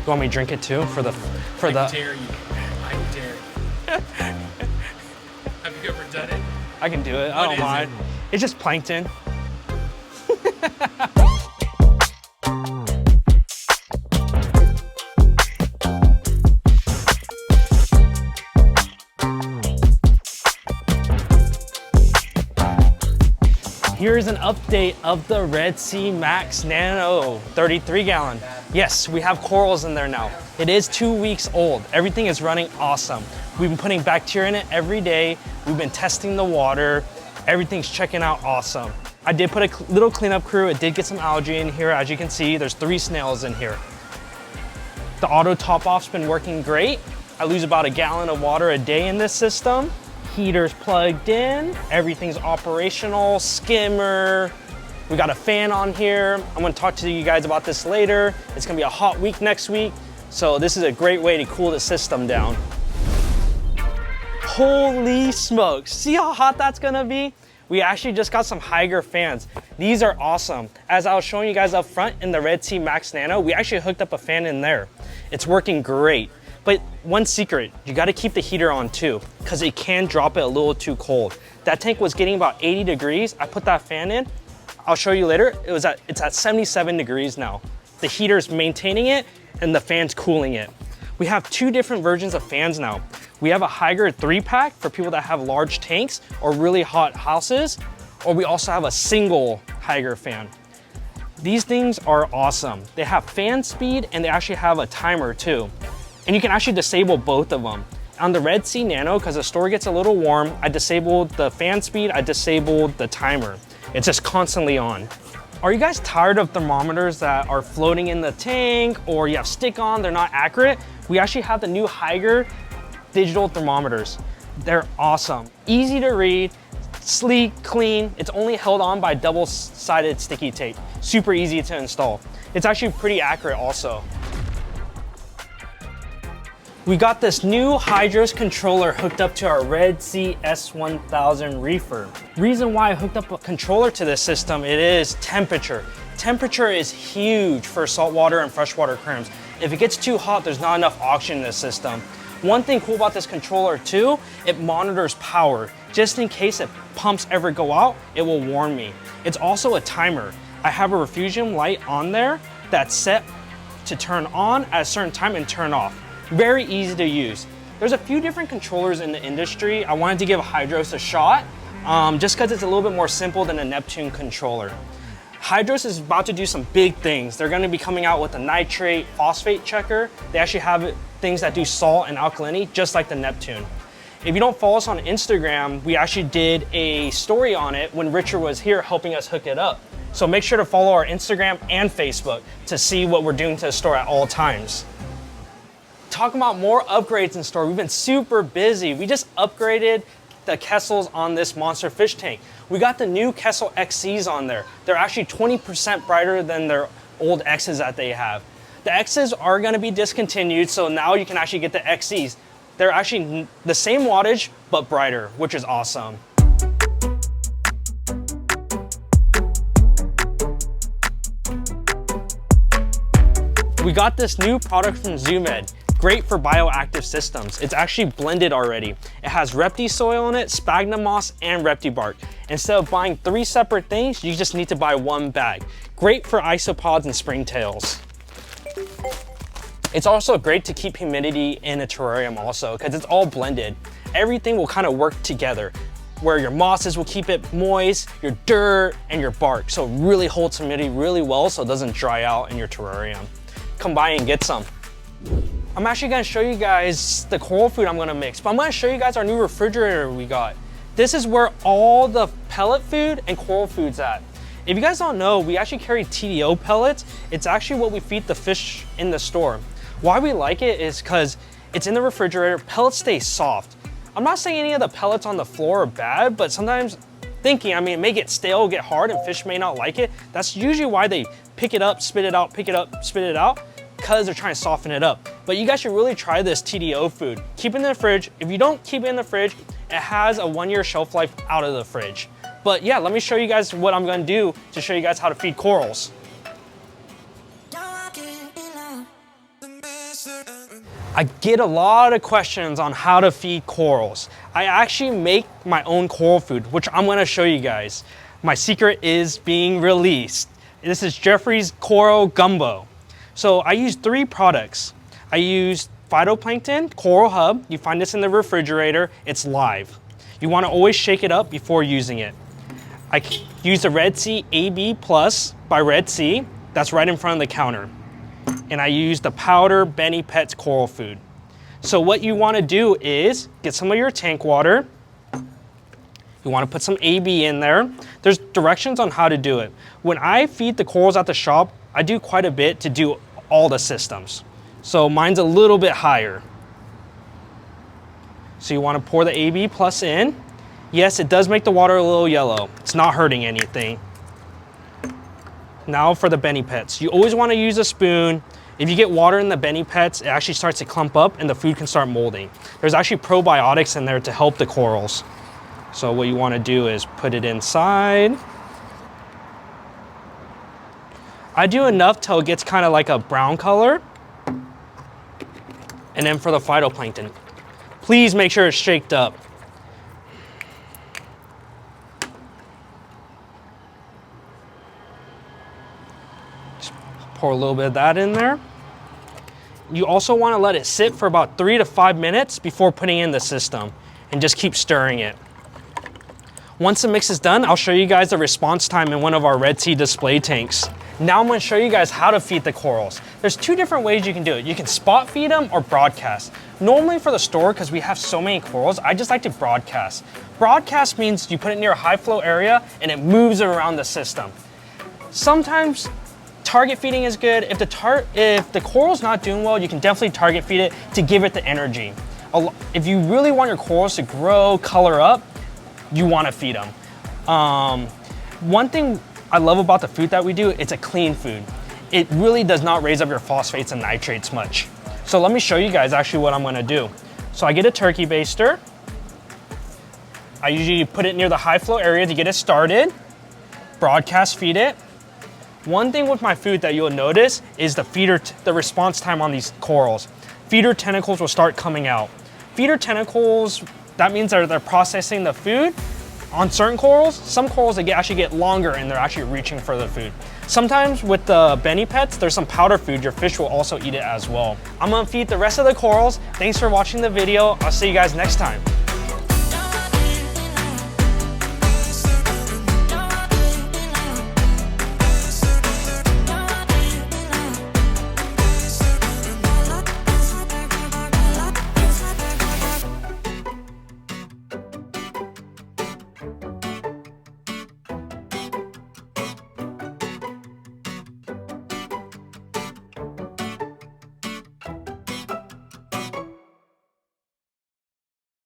You want me to drink it too for the I dare you. I dare you. Have you ever done it? I can do it. I don't mind. It's just plankton. Here's an update of the Red Sea Max Nano 33 gallon. Yes, we have corals in there now. It is 2 weeks old. Everything is running awesome. We've been putting bacteria in it every day. We've been testing the water. Everything's checking out awesome. I did put a little cleanup crew. It did get some algae in here. As you can see, there's 3 snails in here. The auto top off's been working great. I lose about a gallon of water a day in this system. Heater's plugged in, everything's operational, skimmer. We got a fan on here. I'm gonna talk to you guys about this later. It's gonna be a hot week next week, so this is a great way to cool the system down. Holy smokes, see how hot that's gonna be? We actually just got some Hygger fans. These are awesome. As I was showing you guys up front in the Red Sea Max Nano, we actually hooked up a fan in there. It's working great. But one secret, you gotta keep the heater on too, because it can drop it a little too cold. That tank was getting about 80 degrees. I put that fan in. I'll show you later. It's at 77 degrees now. The heater's maintaining it and the fan's cooling it. We have 2 different versions of fans now. We have a Hygger 3-pack for people that have large tanks or really hot houses, or we also have a single Hygger fan. These things are awesome. They have fan speed and they actually have a timer too. And you can actually disable both of them. On the Red Sea Nano, because the store gets a little warm, I disabled the fan speed, I disabled the timer. It's just constantly on. Are you guys tired of thermometers that are floating in the tank or you have stick on, they're not accurate? We actually have the new Hygger digital thermometers. They're awesome. Easy to read, sleek, clean. It's only held on by double-sided sticky tape. Super easy to install. It's actually pretty accurate also. We got this new Hydros controller hooked up to our Red Sea S1000 reefer. Reason why I hooked up a controller to this system, it is temperature. Temperature is huge for saltwater and freshwater aquariums. If it gets too hot, there's not enough oxygen in the system. One thing cool about this controller too, it monitors power. Just in case if pumps ever go out, it will warn me. It's also a timer. I have a refusion light on there that's set to turn on at a certain time and turn off. Very easy to use. There's a few different controllers in the industry. I wanted to give Hydros a shot just because it's a little bit more simple than a Neptune controller. Hydros is about to do some big things. They're going to be coming out with a nitrate phosphate checker. They actually have things that do salt and alkalinity just like the Neptune. If you don't follow us on Instagram, we actually did a story on it when Richard was here helping us hook it up. So make sure to follow our Instagram and Facebook to see what we're doing to the store at all times. Talking about more upgrades in store, we've been super busy. We just upgraded the Kessels on this monster fish tank. We got the new Kessel XCs on there. They're actually 20% brighter than their old X's that they have. The X's are gonna be discontinued, so now you can actually get the XCs. They're actually the same wattage, but brighter, which is awesome. We got this new product from ZoomEd. Great for bioactive systems. It's actually blended already. It has Repti soil in it, sphagnum moss, and Repti bark. Instead of buying 3 separate things, you just need to buy 1 bag. Great for isopods and springtails. It's also great to keep humidity in a terrarium also, because it's all blended. Everything will kind of work together, where your mosses will keep it moist, your dirt, and your bark. So it really holds humidity really well so it doesn't dry out in your terrarium. Come by and get some. I'm actually gonna show you guys the coral food I'm gonna mix, but I'm gonna show you guys our new refrigerator we got. This is where all the pellet food and coral food's at. If you guys don't know, we actually carry TDO pellets. It's actually what we feed the fish in the store. Why we like it is because it's in the refrigerator, pellets stay soft. I'm not saying any of the pellets on the floor are bad, but sometimes thinking, I mean, it may get stale, get hard, and fish may not like it. That's usually why they pick it up, spit it out, pick it up, spit it out, because they're trying to soften it up. But you guys should really try this TDO food. Keep it in the fridge. If you don't keep it in the fridge, it has a 1-year shelf life out of the fridge. But yeah, let me show you guys what I'm gonna do to show you guys how to feed corals. I get a lot of questions on how to feed corals. I actually make my own coral food, which I'm gonna show you guys. My secret is being released. This is Jeffrey's Coral Gumbo. So I use 3 products. I use phytoplankton, coral hub. You find this in the refrigerator, it's live. You wanna always shake it up before using it. I use the Red Sea AB Plus by Red Sea. That's right in front of the counter. And I use the powder Benny Pet's coral food. So what you wanna do is get some of your tank water. You wanna put some AB in there. There's directions on how to do it. When I feed the corals at the shop, I do quite a bit to do all the systems. So mine's a little bit higher. So you wanna pour the AB Plus in. Yes, it does make the water a little yellow. It's not hurting anything. Now for the Benny Pets. You always wanna use a spoon. If you get water in the Benny Pets, it actually starts to clump up and the food can start molding. There's actually probiotics in there to help the corals. So what you wanna do is put it inside. I do enough till it gets kind of like a brown color. And then for the phytoplankton, please make sure it's shaked up. Just pour a little bit of that in there. You also want to let it sit for about 3 to 5 minutes before putting in the system and just keep stirring it. Once the mix is done, I'll show you guys the response time in one of our Red Sea display tanks. Now I'm going to show you guys how to feed the corals. There's 2 different ways you can do it. You can spot feed them or broadcast. Normally for the store, because we have so many corals, I just like to broadcast. Broadcast means you put it near a high flow area and it moves around the system. Sometimes target feeding is good. If the coral's not doing well, you can definitely target feed it to give it the energy. If you really want your corals to grow, color up, you want to feed them. One thing I love about the food that we do, it's a clean food. It really does not raise up your phosphates and nitrates much. So let me show you guys actually what I'm gonna do. So I get a turkey baster. I usually put it near the high flow area to get it started. Broadcast feed it. One thing with my food that you'll notice is the response time on these corals. Feeder tentacles will start coming out. Feeder tentacles, that means they're processing the food. On certain corals, some corals they actually get longer and they're actually reaching for the food. Sometimes with the Benny Pets, there's some powder food. Your fish will also eat it as well. I'm gonna feed the rest of the corals. Thanks for watching the video. I'll see you guys next time.